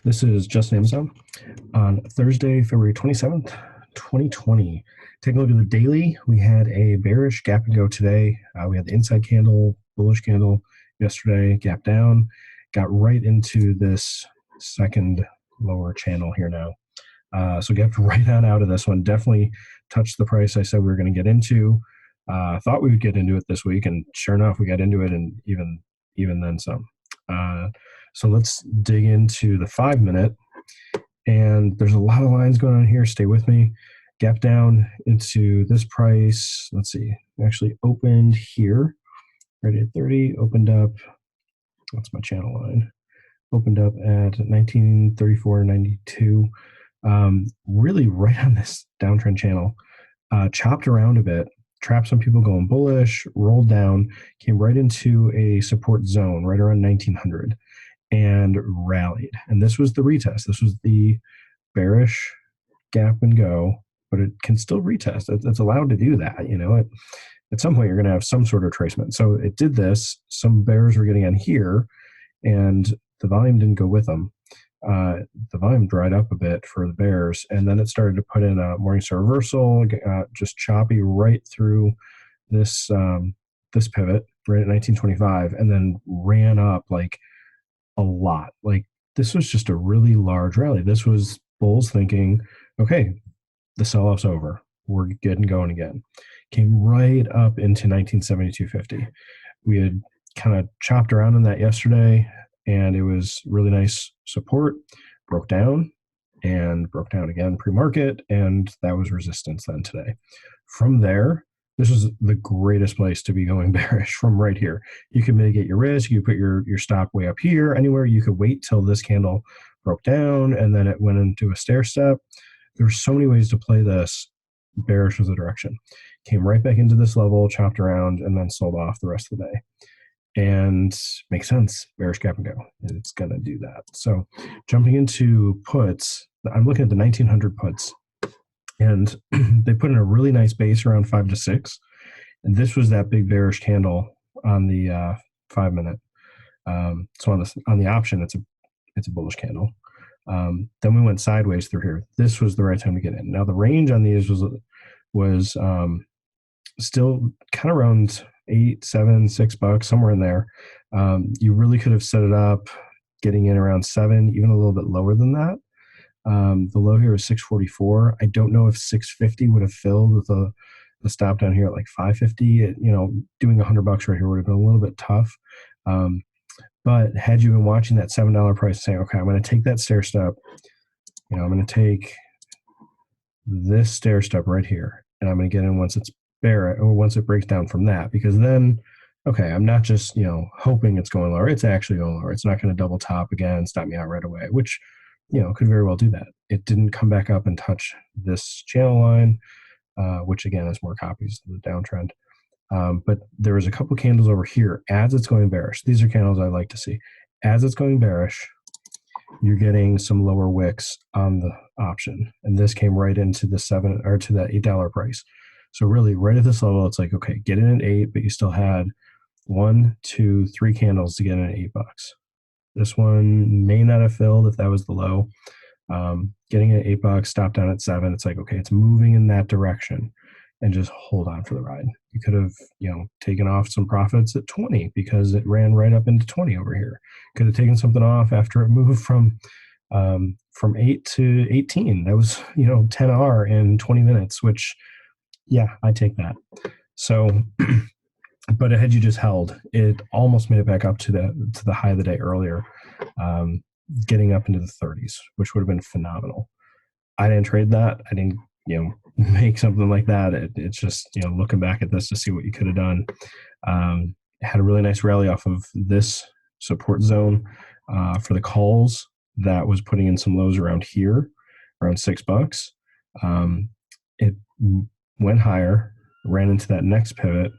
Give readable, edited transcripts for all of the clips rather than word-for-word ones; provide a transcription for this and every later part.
This is Just AMZN on Thursday, February 27th, 2020. Taking a look at the daily, we had a bearish gap and go today. We had the inside candle, bullish candle yesterday, gap down, got right into this second lower channel here now. So gapped right on out of this one. Definitely touched the price I said we were going to get into. Thought we would get into it this week, and sure enough, we got into it, and even then some. So let's dig into the 5-minute, and there's a lot of lines going on here. Stay with me. Gap down into this price. Let's see. We actually opened here right at 30. Opened up. That's my channel line. Opened up at 1934.92. Really right on this downtrend channel. Chopped around a bit. Trapped some people going bullish. Rolled down. Came right into a support zone right around 1900. And rallied. And this was the retest. This was the bearish gap and go, but it can still retest. It's allowed to do that. At some point, you're going to have some sort of retracement. So it did this. Some bears were getting on here, and the volume didn't go with them. The volume dried up a bit for the bears, and then it started to put in a Morningstar reversal, just choppy right through this this pivot right at 1925, and then ran up like a lot. Like, this was just a really large rally. This was bulls thinking, okay, the sell-off's over. We're getting going again. Came right up into 1972.50. We had kind of chopped around in that yesterday, and it was really nice support. Broke down and broke down again pre-market, and that was resistance then today. From there, this was the greatest place to be going bearish from right here. You could mitigate your risk. You put your stop way up here. Anywhere you could wait till this candle broke down, and then it went into a stair step. There's so many ways to play this. Bearish was the direction. Came right back into this level, chopped around, and then sold off the rest of the day. And makes sense. Bearish gap and go. It's going to do that. So jumping into puts, I'm looking at the 1900 puts. And they put in a really nice base around 5 to 6. And this was that big bearish candle on the 5-minute. So on the option, it's a bullish candle. Then we went sideways through here. This was the right time to get in. Now the range on these was still kind of around $8, $7, $6, somewhere in there. You really could have set it up getting in around 7, even a little bit lower than that. The low here is 644. I don't know if 650 would have filled with the stop down here at like 550. Doing $100 right here would have been a little bit tough. But had you been watching that $7 price and saying, okay, I'm going to take that stair step, I'm going to take this stair step right here, and I'm going to get in once it's bearish, or once it breaks down from that, because then, okay, I'm not just, hoping it's going lower. It's actually going lower. It's not going to double top again and stop me out right away, which could very well do that. It didn't come back up and touch this channel line, which again is more copies of the downtrend. But there was a couple candles over here as it's going bearish. These are candles I like to see. As it's going bearish, you're getting some lower wicks on the option. And this came right into the to that $8 price. So really right at this level, it's like, okay, get in at 8, but you still had 1, 2, 3 candles to get in at $8. This one may not have filled if that was the low. Getting at $8, stop down at 7. It's like, okay, it's moving in that direction, and just hold on for the ride. You could have, taken off some profits at 20 because it ran right up into 20 over here. Could have taken something off after it moved from 8 to 18. That was, 10R in 20 minutes, which, yeah, I take that. So, but had you just held, it almost made it back up to the high of the day earlier, getting up into the 30s, which would have been phenomenal. I didn't trade that. I didn't, make something like that. It's just, looking back at this to see what you could have done. Had a really nice rally off of this support zone for the calls that was putting in some lows around here, around $6. It went higher, ran into that next pivot.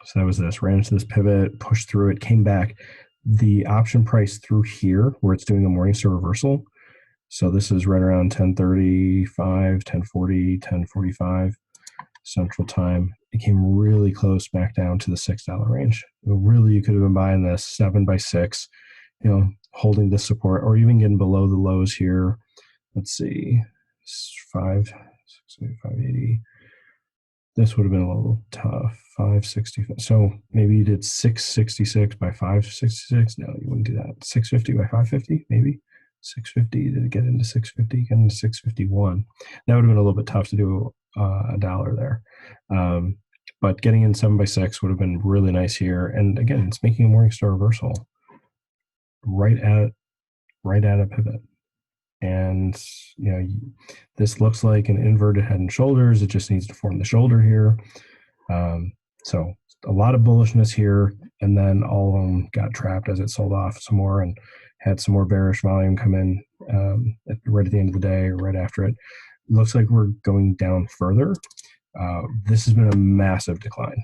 So that was this, ran into this pivot, pushed through it, came back. The option price through here, where it's doing a Morningstar reversal. So this is right around 10:35, 10:40, 10:45 Central Time. It came really close back down to the $6 range. Really, you could have been buying this 7 by 6 holding this support or even getting below the lows here. Let's see, 580. This would have been a little tough. 560. So maybe you did 666 by 566. No, you wouldn't do that. 650 by 550, maybe. 650 to get into 650, get into 651. That would have been a little bit tough to do a dollar there. But getting in 7 by 6 would have been really nice here. And again, it's making a Morningstar reversal right at a pivot. And this looks like an inverted head and shoulders. It just needs to form the shoulder here. So a lot of bullishness here, and then all of them got trapped as it sold off some more and had some more bearish volume come in right at the end of the day or right after it. Looks like we're going down further. This has been a massive decline.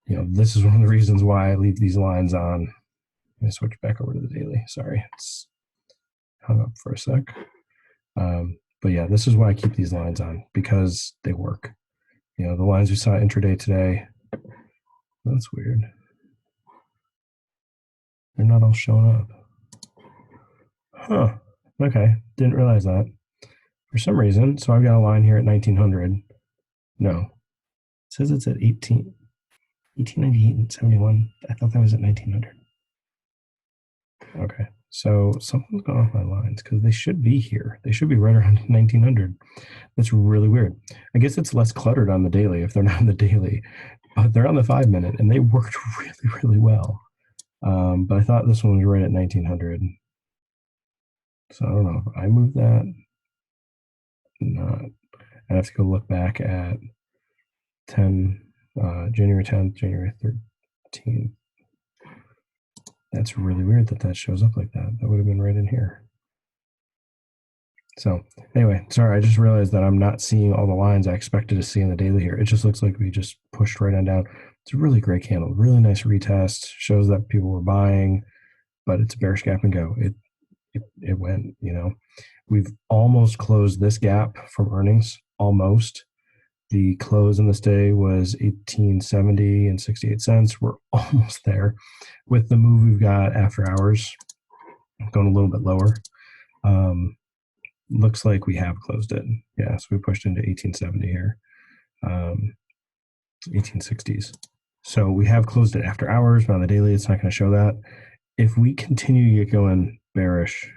This is one of the reasons why I leave these lines on. Let me switch back over to the daily. Sorry, it's hung up for a sec. But yeah, this is why I keep these lines on, because they work. The lines we saw intraday today, that's weird. They're not all showing up. Huh. Okay. Didn't realize that. For some reason, so I've got a line here at 1900. No. It says it's at 1898 and 71. I thought that was at 1900. Okay. So something's going off my lines because they should be here. They should be right around 1900. That's really weird. I guess it's less cluttered on the daily if they're not on the daily, but they're on the 5-minute and they worked really, really well. But I thought this one was right at 1900. So I don't know if I moved that. Not. I have to go look back at January 10th, January 13th. That's really weird that shows up like that. That would have been right in here. So anyway, sorry, I just realized that I'm not seeing all the lines I expected to see in the daily here. It just looks like we just pushed right on down. It's a really great candle, really nice retest. Shows that people were buying, but it's a bearish gap and go. It went, We've almost closed this gap from earnings, almost. The close in this day was 1870 and 68 cents. We're almost there. With the move we've got after hours, going a little bit lower. Looks like we have closed it. Yeah, so we pushed into 1870 here, 1860s. So we have closed it after hours, but on the daily, it's not going to show that. If we continue to get going bearish,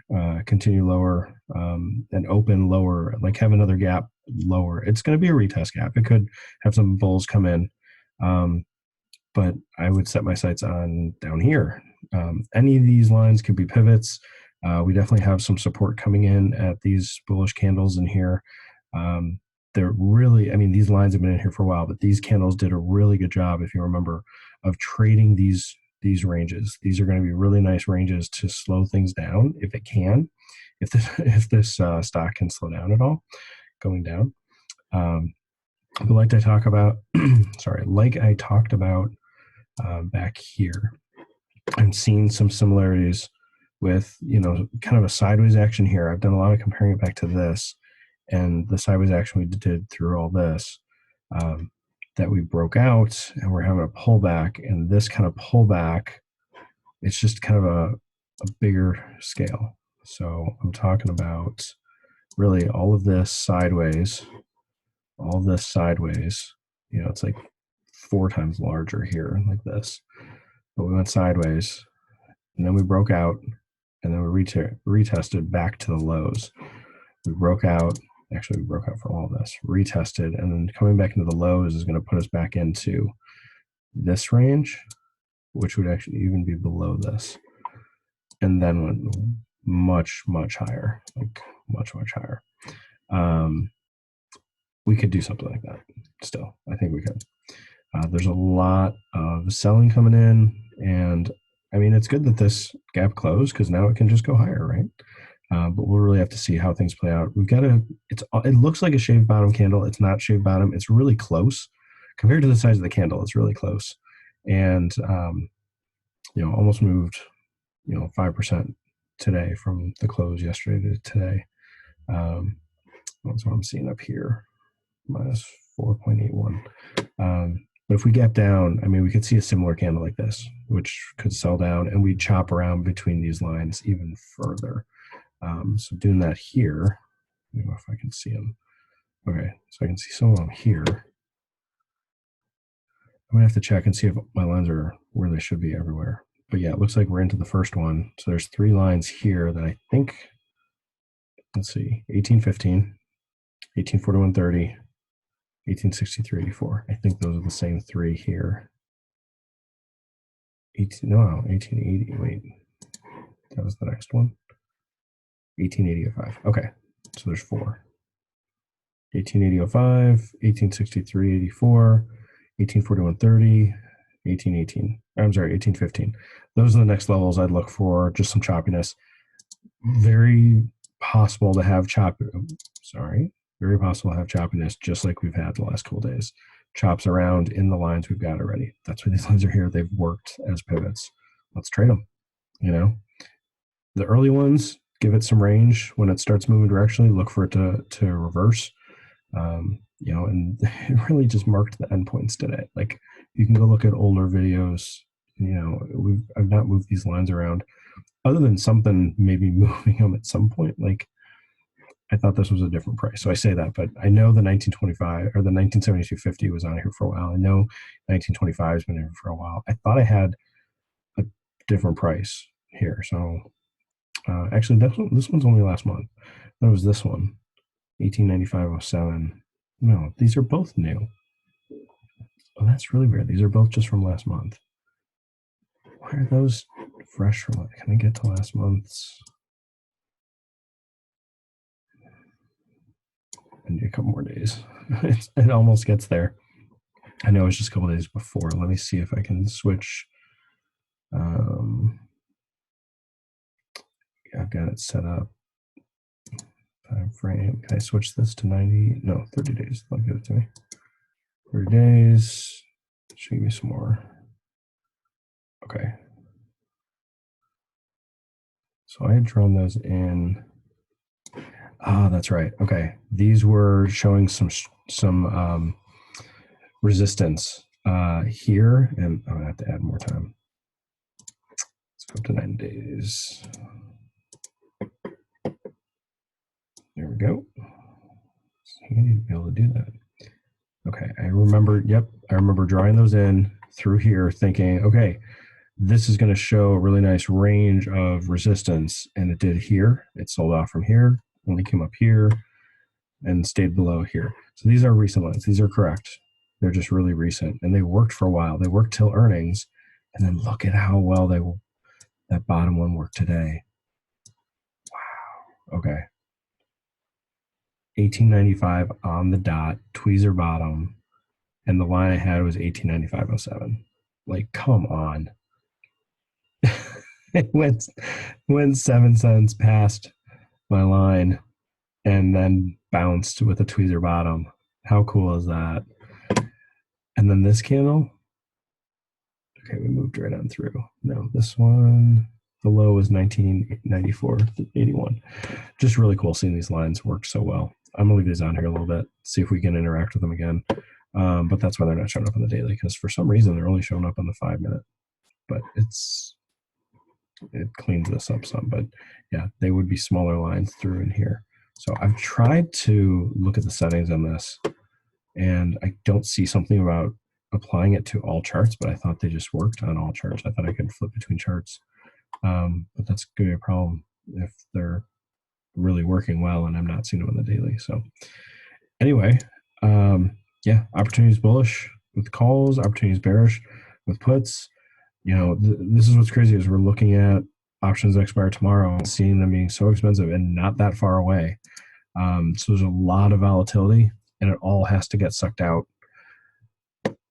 continue lower, and open lower, like have another gap lower, it's going to be a retest gap. It could have some bulls come in, but I would set my sights on down here. Any of these lines could be pivots. We definitely have some support coming in at these bullish candles in here. They're really, these lines have been in here for a while, but these candles did a really good job, if you remember, of trading these ranges. These are going to be really nice ranges to slow things down if it can, if this stock can slow down at all, going down. But like I talked about, back here, I'm seeing some similarities with, kind of a sideways action here. I've done a lot of comparing it back to this and the sideways action we did through all this, that we broke out and we're having a pullback, and this kind of pullback, it's just kind of a bigger scale. So I'm talking about really all of this sideways, it's like 4 times larger here like this, but we went sideways and then we broke out and then we retested back to the lows. We broke out for all of this, retested, and then coming back into the lows is going to put us back into this range, which would actually even be below this, and then went much, much higher, like much, much higher. We could do something like that still. I think we could. There's a lot of selling coming in, and it's good that this gap closed because now it can just go higher, right? But we'll really have to see how things play out. It looks like a shaved bottom candle. It's not shaved bottom. It's really close compared to the size of the candle. It's really close, and almost moved 5% today from the close yesterday to today. That's what I'm seeing up here, minus 4.81. But if we get down, I mean, we could see a similar candle like this, which could sell down, and we chop around between these lines even further. So doing that here, let me know if I can see them. Okay, so I can see some of them here. I'm gonna have to check and see if my lines are where they should be everywhere. But yeah, it looks like we're into the first one. So there's 3 lines here that I think, let's see, 1815, 1841.30, 1863.84. I think those are the same 3 here. 1880. Wait, that was the next one. 1880.05. Okay, so there's 4. 1880.05, 1863.84, 1841.30, 1818. I'm sorry, 1815. Those are the next levels I'd look for. Just some choppiness. Very possible to have very possible to have choppiness, just like we've had the last couple days. Chops around in the lines we've got already. That's why these lines are here. They've worked as pivots. Let's trade them. The early ones, give it some range. When it starts moving directionally, look for it to reverse. And it really just marked the endpoints today. Like, you can go look at older videos. I've not moved these lines around, other than something maybe moving them at some point. Like, I thought this was a different price, so I say that. But I know the 1925 or the 1972.50 was on here for a while. I know 1925 has been here for a while. I thought I had a different price here. So actually, this one's only last month. That was this one. 1895.07. No, these are both new. Oh, that's really weird. These are both just from last month. Why are those fresh from? Can I get to last month's? I need a couple more days. It almost gets there. I know it's just a couple days before. Let me see if I can switch. I've got it set up. Time frame. Can I switch this to 90? No, 30 days. They'll give it to me. 30 days. Should give me some more. Okay. So I had drawn those in. Ah, that's right. Okay. These were showing some resistance here, and I'm gonna have to add more time. Let's go up to 9 days. There we go. It's handy to be able to do that. Okay, I remember drawing those in through here, thinking, okay, this is going to show a really nice range of resistance, and it did here. It sold off from here, only came up here, and stayed below here. So these are recent lines. These are correct. They're just really recent, and they worked for a while. They worked till earnings, and then look at how well that bottom one worked today. Wow. Okay. 1895 on the dot, tweezer bottom, and the line I had was 1895.07. Like, come on. It went 7 cents past my line and then bounced with a tweezer bottom. How cool is that? And then this candle. Okay, we moved right on through. No, this one, the low was 1994.81. Just really cool seeing these lines work so well. I'm gonna leave these on here a little bit, see if we can interact with them again. But that's why they're not showing up on the daily, because for some reason they're only showing up on the 5-minute. But it cleans this up some. But yeah, they would be smaller lines through in here. So I've tried to look at the settings on this, and I don't see something about applying it to all charts, but I thought they just worked on all charts. I thought I could flip between charts. But that's going to be a problem if they're really working well and I'm not seeing them on the daily. So anyway, yeah, opportunities bullish with calls, opportunities bearish with puts. This is what's crazy is we're looking at options that expire tomorrow and seeing them being so expensive and not that far away. So there's a lot of volatility, and it all has to get sucked out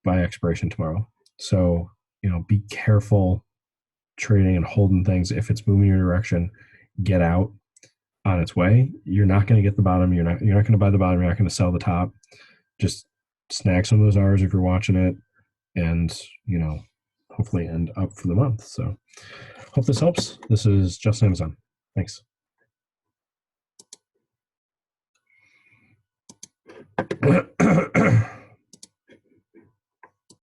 by expiration tomorrow. So, be careful trading and holding things. If it's moving your direction, get out on its way. You're not going to get the bottom. You're not going to buy the bottom. You're not going to sell the top. Just snag some of those R's if you're watching it, and hopefully end up for the month. So hope this helps. This is Just AMZN. Thanks.